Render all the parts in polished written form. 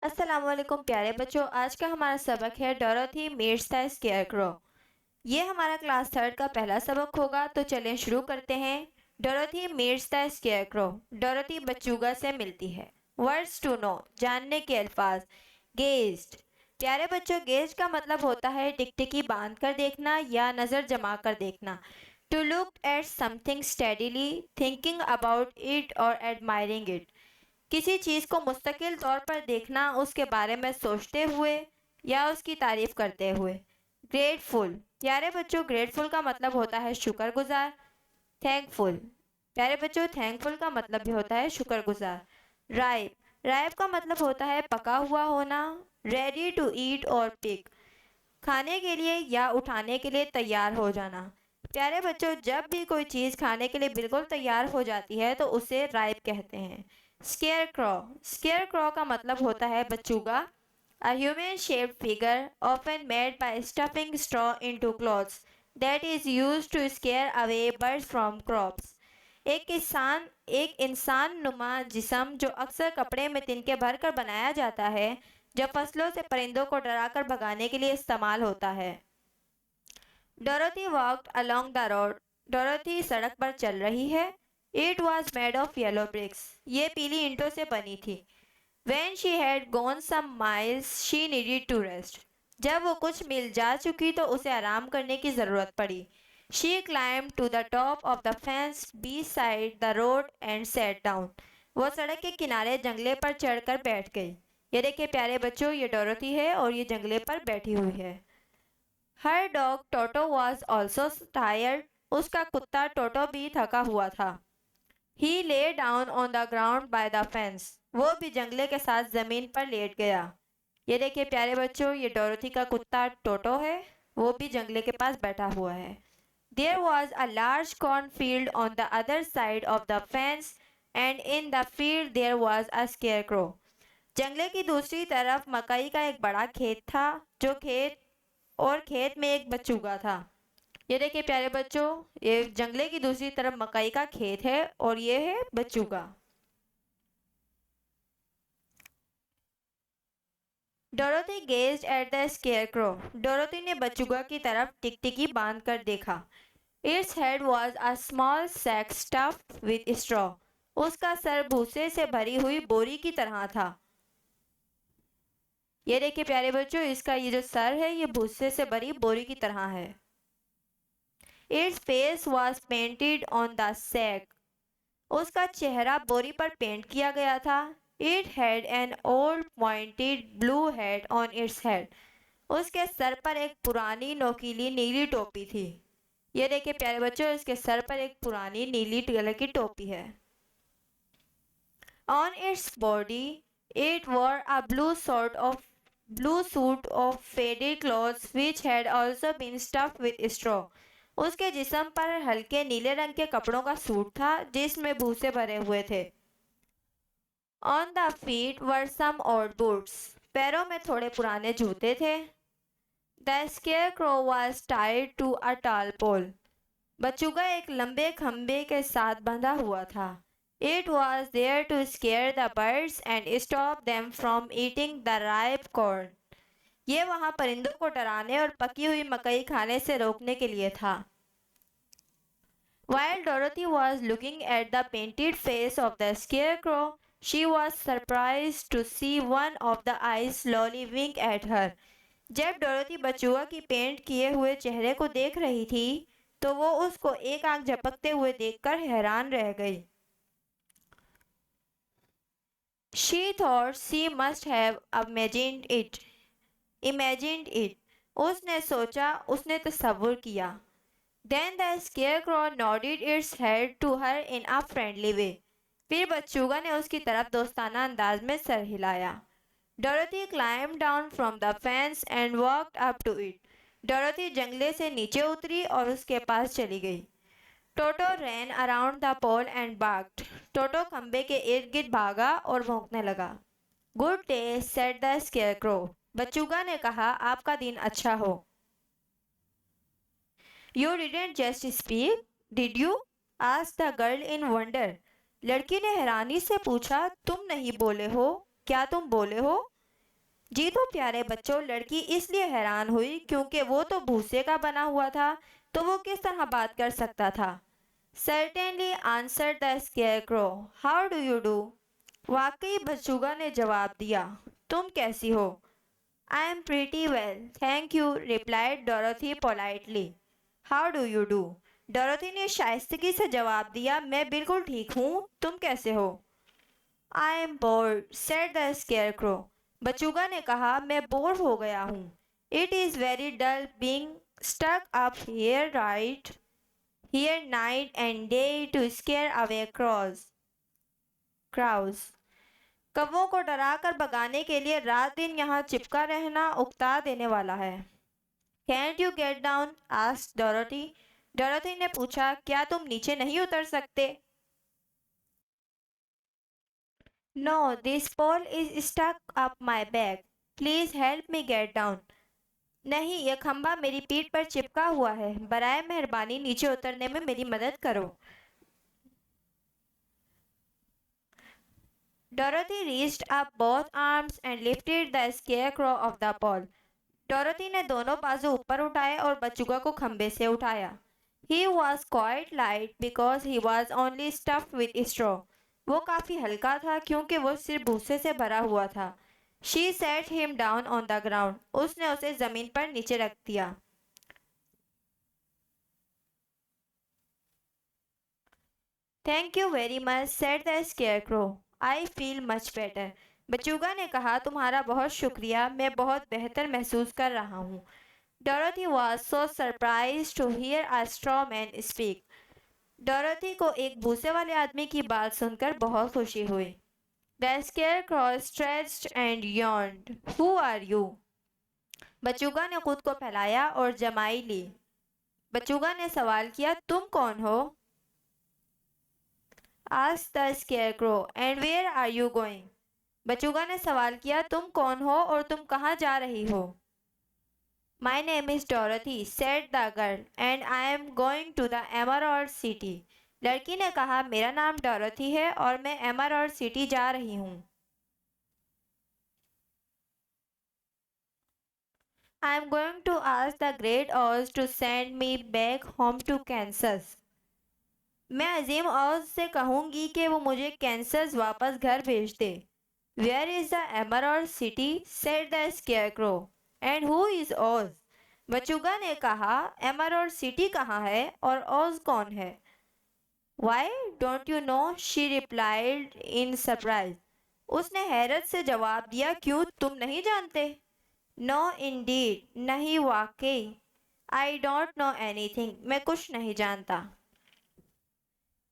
अस्सलाम वालेकुम प्यारे बच्चों। आज का हमारा सबक है डोरोथी मीट्स द स्केयरक्रो। ये हमारा क्लास थर्ड का पहला सबक होगा, तो चलें शुरू करते हैं। Dorothy meets the scarecrow. Dorothy बच्चूगा से मिलती है। वर्ड्स टू नो, जानने के अल्फाज। गेज्ड, प्यारे बच्चों, गेज का मतलब होता है टिकटिकी बांध कर देखना या नज़र जमा कर देखना। To look at something steadily, thinking about it और एडमायरिंग इट, किसी चीज़ को मुस्तकिल तौर पर देखना, उसके बारे में सोचते हुए या उसकी तारीफ करते हुए। ग्रेटफुल, प्यारे बच्चों, ग्रेटफुल का मतलब होता है शुक्रगुजार। थैंकफुल, प्यारे बच्चों, थैंकफुल का मतलब भी होता है शुक्रगुजार। राइप, राइप का मतलब होता है पका हुआ होना। रेडी टू ईट और पिक, खाने के लिए या उठाने के लिए तैयार हो जाना। प्यारे बच्चों, जब भी कोई चीज़ खाने के लिए बिल्कुल तैयार हो जाती है तो उसे राइप कहते हैं। स्केयर क्रॉ, स्केयर क्रॉ का मतलब होता है बच्चूगा। A human shaped figure often made by stuffing straw into cloths that is used to scare away birds from crops। एक इंसान नुमा जिस्म जो अक्सर कपड़े में तिनके भरकर बनाया जाता है, जो फसलों से परिंदों को डराकर भगाने के लिए इस्तेमाल होता है। Dorothy walked along the road, Dorothy सड़क पर चल रही है। It was made of yellow bricks, ये पीली ईंटों से बनी थी। When she had gone some miles, she needed to rest। जब वो कुछ मील जा चुकी तो उसे आराम करने की ज़रूरत पड़ी। She climbed to the top of the fence beside the road and sat down। वो सड़क के किनारे जंगले पर चढ़कर बैठ गई। ये देखिए प्यारे बच्चों, ये डोरोथी है और ये जंगले पर बैठी हुई है। Her dog Toto was also tired। उसका कुत्ता टोटो भी थका हुआ था। He lay down on the ground by the fence। वो भी जंगले के साथ जमीन पर लेट गया। ये देखिए प्यारे बच्चों, ये डोरोथी का कुत्ता टोटो है, वो भी जंगले के पास बैठा हुआ है। There was a large cornfield on the other side of the fence and in the field there was a scarecrow। जंगले की दूसरी तरफ मकई का एक बड़ा खेत था, खेत में एक बच्चूगा था। ये देखिए प्यारे बच्चों, ये जंगले की दूसरी तरफ मकई का खेत है और ये है बच्चूगा। Dorothy gazed at the scarecrow. Dorothy ने बच्चूगा की तरफ टिकटिकी बांध कर देखा। Its head was a small sack stuffed with straw. उसका सर भूसे से भरी हुई बोरी की तरह था। ये देखिए प्यारे बच्चों, इसका ये जो सर है ये भूसे से भरी बोरी की तरह है। Its face was painted on the sack. उसका चेहरा बोरी पर पेंट किया गया था। It had an old pointed blue head on its head. उसके सर पर एक पुरानी नोकीली नीली टोपी थी। ये देखिए प्यारे बच्चों, इसके सर पर एक पुरानी नीली कलर की टोपी है। On its body it wore a blue suit of faded clothes which had also been stuffed with straw. उसके जिस्म पर हल्के नीले रंग के कपड़ों का सूट था जिसमें भूसे भरे हुए थे। On the feet were some old boots. पैरों में थोड़े पुराने जूते थे। The scarecrow was tied to a tall pole. बच्चूगा एक लंबे खंबे के साथ बंधा हुआ था। It was there to scare the birds and stop them from eating the ripe corn. ये वहां परिंदों को डराने और पकी हुई मकई खाने से रोकने के लिए था। While Dorothy was looking at the painted face of the scarecrow, she was surprised to see one of the eyes slowly wink at her। जब डोरोथी बचुआ की पेंट किए हुए चेहरे को देख रही थी, तो वो उसको एक आंख झपकते हुए देखकर हैरान रह गई। She thought she must have imagined it। उसने सोचा, उसने तसव्वुर किया। Then the scarecrow nodded its head to her in a friendly way। फिर बच्चूगा ने उसकी तरफ दोस्ताना अंदाज में सर हिलाया। Dorothy climbed down from the fence and walked up to it। Dorothy जंगले से नीचे उतरी और उसके पास चली गई। Toto ran around the pole and barked। टोटो खंबे के इर्द गिर्द भागा और भौंकने लगा। Good day, said the scarecrow। बच्चूगा ने कहा, आपका दिन अच्छा हो। You didn't just speak, did you? asked the girl in wonder। लड़की ने हैरानी से पूछा, तुम नहीं बोले हो? क्या तुम बोले हो? जी तो प्यारे बच्चों, लड़की इसलिए हैरान हुई क्योंकि वो तो भूसे का बना हुआ था, तो वो किस तरह बात कर सकता था। Certainly answered the scarecrow. How do you do? वाकई बच्चूगा ने जवाब दिया, तुम कैसी हो? I am pretty well, thank you, replied Dorothy politely. How do you do? Dorothy ने शाइस्तगी से जवाब दिया, मैं बिल्कुल ठीक हूँ, तुम कैसे हो? I am bored, said the scarecrow. बचूगा ने कहा, मैं बोर हो गया हूँ. It is very dull being stuck up here, right? Here night and day to scare away crows. कौवों को डराकर भगाने के लिए रात दिन यहाँ चिपका रहना उकता देने वाला है. Can't you get down? asked Dorothy. Dorothy ने पूछा, क्या तुम नीचे नहीं उतर सकते? No, this pole is stuck up my back. Please help me get down. नहीं, यह खंभा मेरी पीठ पर चिपका हुआ है, बराए मेहरबानी नीचे उतरने में मेरी मदद करो. Dorothy reached up both arms and lifted the scarecrow off the pole. Dorothy ने दोनों बाजू ऊपर उठाए और बचूगा को खंबे से उठाया. He was quite light because he was only stuffed with straw. वो काफी हल्का था क्योंकि वो सिर्फ भूसे से भरा हुआ था. She set him down on the ground. उसने उसे जमीन पर नीचे रख दिया. Thank you very much, said the scarecrow. I feel much better. बचूगा ने कहा, तुम्हारा बहुत शुक्रिया, मैं बहुत बेहतर महसूस कर रहा हूँ. Dorothy was so surprised to hear a straw man speak. Dorothy को एक भूसे वाले आदमी की बात सुनकर बहुत खुशी हुई. The scarecrow stretched and yawned. Who are you? बचूगा ने खुद को फैलाया और जमाई ली. बचूगा ने सवाल किया, तुम कौन हो? Asked the scarecrow. And where are you going? बचूगा ने सवाल किया, तुम कौन हो और तुम कहाँ जा रही हो? My name is Dorothy, said the girl, and I am going to the Emerald City. लड़की ने कहा, मेरा नाम डोरोथी है और मैं एमरल्ड सिटी जा रही हूँ. I am going to ask the Great Oz to send me back home to Kansas. मैं अजीम औज से कहूँगी कि वो मुझे कैंसस वापस घर भेज दे. Where is the Emerald City? said the Scarecrow. And who is Oz? बचूगा ने कहा, एमरल्ड सिटी कहाँ है और ओज कौन है? Why don't you know? she replied in surprise. उसने हैरत से जवाब दिया, क्यों तुम नहीं जानते? No indeed, नहीं वाकई. I don't know anything, मैं कुछ नहीं जानता.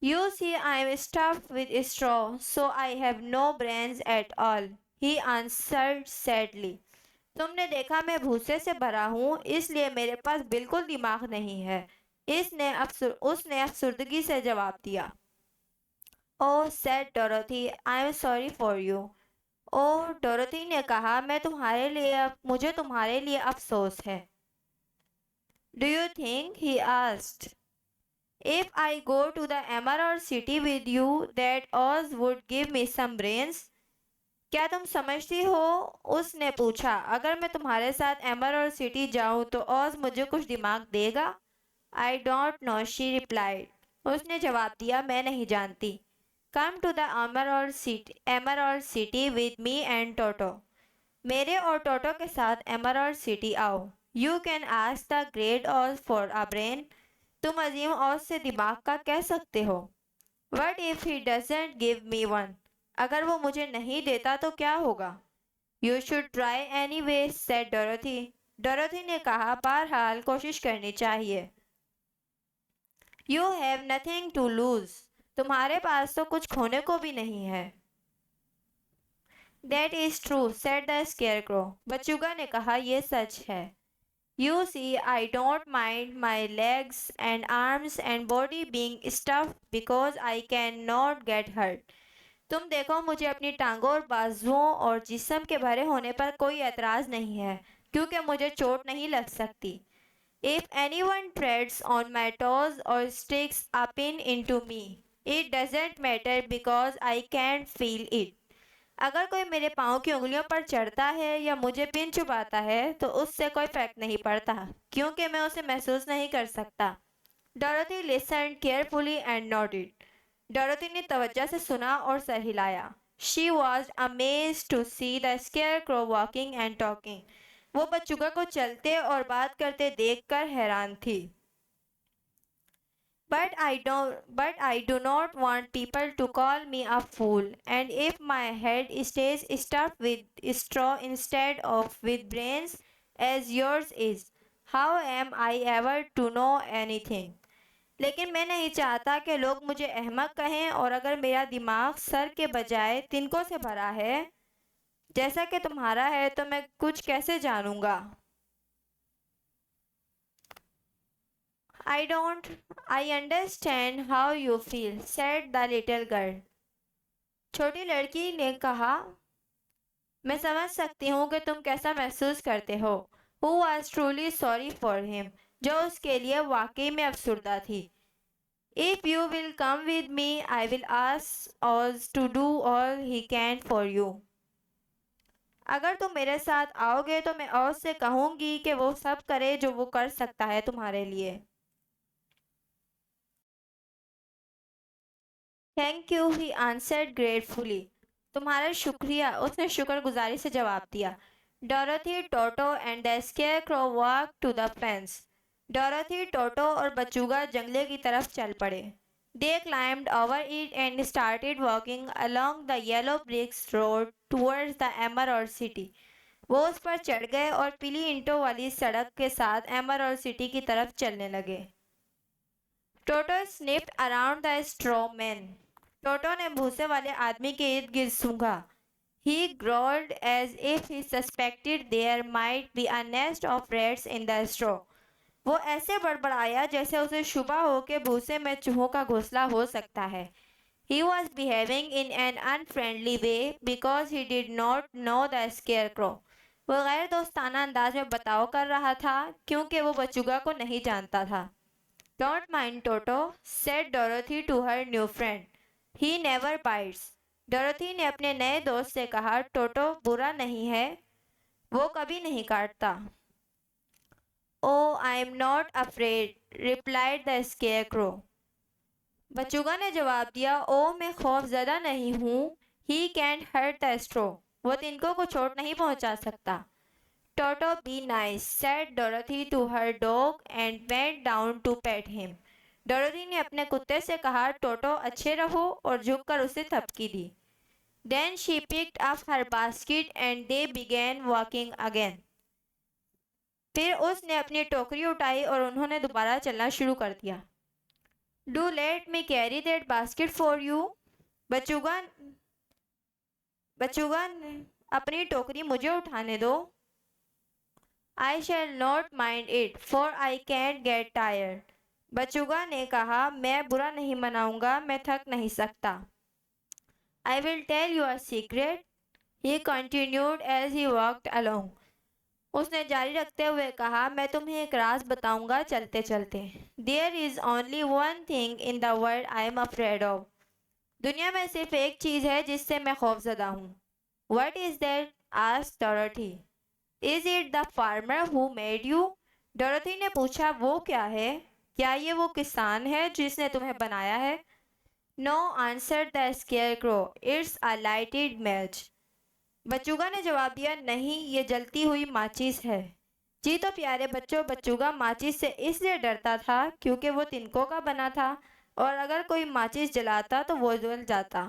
You see, I am stuffed with straw, so I have no brains at all, he answered sadly. तुमने देखा मैं भूसे से भरा हूँ, इसलिए मेरे पास बिल्कुल दिमाग नहीं है. उसने अफसुर्दगी से जवाब दिया. Oh, said Dorothy, I am sorry for you. Oh, Dorothy ने कहा, मुझे तुम्हारे लिए अफसोस है. Do you think, he asked, if I go to the Emerald City with you, that Oz would give me some brains? क्या तुम समझती हो? उसने पूछा, अगर मैं तुम्हारे साथ एमरल्ड सिटी जाऊं तो ऑज मुझे कुछ दिमाग देगा? I don't know, she replied. उसने जवाब दिया, मैं नहीं जानती. Come to the Emerald City with me and Toto. मेरे और टोटो के साथ एमरल्ड सिटी आओ. You can ask the Great Oz for a brain. तुम अजीम औज से दिमाग का कह सकते हो. What if he doesn't give me one? अगर वो मुझे नहीं देता तो क्या होगा? You should try anyway, said Dorothy. Dorothy ने कहा, बहरहाल कोशिश करनी चाहिए. You have nothing to lose. तुम्हारे पास तो कुछ खोने को भी नहीं है. That is true, said the scarecrow. बचूगा ने कहा, यह सच है. You see, I don't mind my legs and arms and body being stuffed because I cannot get hurt. तुम देखो, मुझे अपनी टांगों और बाजुओं और जिस्म के भरे होने पर कोई एतराज नहीं है क्योंकि मुझे चोट नहीं लग सकती. If anyone treads on my toes or sticks a pin into me, it doesn't matter because I can't feel it. अगर कोई मेरे पाँव की उंगलियों पर चढ़ता है या मुझे पिन चुभाता है तो उससे कोई फर्क नहीं पड़ता क्योंकि मैं उसे महसूस नहीं कर सकता। Dorothy listened carefully and nodded. Dorothy ने तवज्जो से सुना और सर हिलाया। She was amazed to see the scarecrow walking and talking. वो बच्चुगा को चलते और बात करते देखकर हैरान थी। But I do not want people to call me a fool. And if my head stays stuffed with straw instead of with brains, as yours is, how am I ever to know anything? लेकिन मैं नहीं चाहता कि लोग मुझे अहमक कहें और अगर मेरा दिमाग सर के बजाय तिनकों से भरा है जैसा कि तुम्हारा है तो मैं कुछ कैसे जानूंगा। I understand how you feel, said the little girl. छोटी लड़की ने कहा, मैं समझ सकती हूँ कि तुम कैसा महसूस करते हो। Who was truly sorry for him, जो उसके लिए वाकई में अफसुर्दा थी। If you will come with me, I will ask Oz to do all he can for you. अगर तुम मेरे साथ आओगे तो मैं ओज से कहूंगी कि वो सब करे जो वो कर सकता है तुम्हारे लिए। Thank you, he answered gratefully. तुम्हारा शुक्रिया, उसने शुक्रगुजारी से जवाब दिया। Dorothy, Toto and the scarecrow walk to the fence. Dorothy, Toto और बचूगा जंगले की तरफ चल पड़े। They climbed over it and started walking along the yellow bricks road towards the Emerald City. वो उस पर चढ़ गए और पीली ईंटों वाली सड़क के साथ एमरल्ड सिटी की तरफ चलने लगे। टोटो sniffed around the straw man. टोटो ने भूसे वाले आदमी के इर्द गिर्द सूंघा। He growled as if he suspected there might be a nest of rats in the straw. वो ऐसे बड़बड़ाया जैसे उसे शुबा हो कि भूसे में चूहों का घोंसला हो सकता है। He was behaving in an unfriendly way because he did not know the scarecrow. वो गैर दोस्ताना अंदाज में बर्ताव कर रहा था क्योंकि वो बचूगा को नहीं जानता था। Don't mind Toto, said Dorothy to her new friend. He never bites. Dorothy ने अपने नए दोस्त से कहा, टोटो बुरा नहीं है, वो कभी नहीं काटता। Oh, I am not afraid, replied the scarecrow. बचूगा ने जवाब दिया, ओ मैं खौफजदा नहीं हूँ। He can't hurt the straw. वो तिनकों को चोट नहीं पहुंचा सकता। Toto, be nice, said Dorothy to her dog and bent down to pet him. Dorothy ने अपने कुत्ते से कहा, टोटो अच्छे रहो और झुककर उसे थपकी दी। Then she picked up her basket and they began walking again. फिर उसने अपनी टोकरी उठाई और उन्होंने दोबारा चलना शुरू कर दिया। Do let me carry that basket for you. बचूगा अपनी टोकरी मुझे उठाने दो। I shall not mind it, for I can't get tired. बचूगा ने कहा, मैं बुरा नहीं मनाऊंगा, मैं थक नहीं सकता। I will tell you a secret, he continued as he walked along. उसने जारी रखते हुए कहा, मैं तुम्हें एक राज बताऊंगा चलते चलते। There is only one thing in the world I am afraid of. दुनिया में सिर्फ एक चीज़ है जिससे मैं खौफजदा हूँ। What is that? asked Dorothy. Is it the farmer who made you? Dorothy ने पूछा, वो क्या है? क्या ये वो किसान है जिसने तुम्हें बनाया है? No, answered the scarecrow. It's a lighted match. बचूगा ने जवाब दिया, नहीं, ये जलती हुई माचिस है। जी तो प्यारे बच्चों, बचूगा माचिस से इसलिए डरता था क्योंकि वो तिनकों का बना था और अगर कोई माचिस जलाता तो वो जल जाता।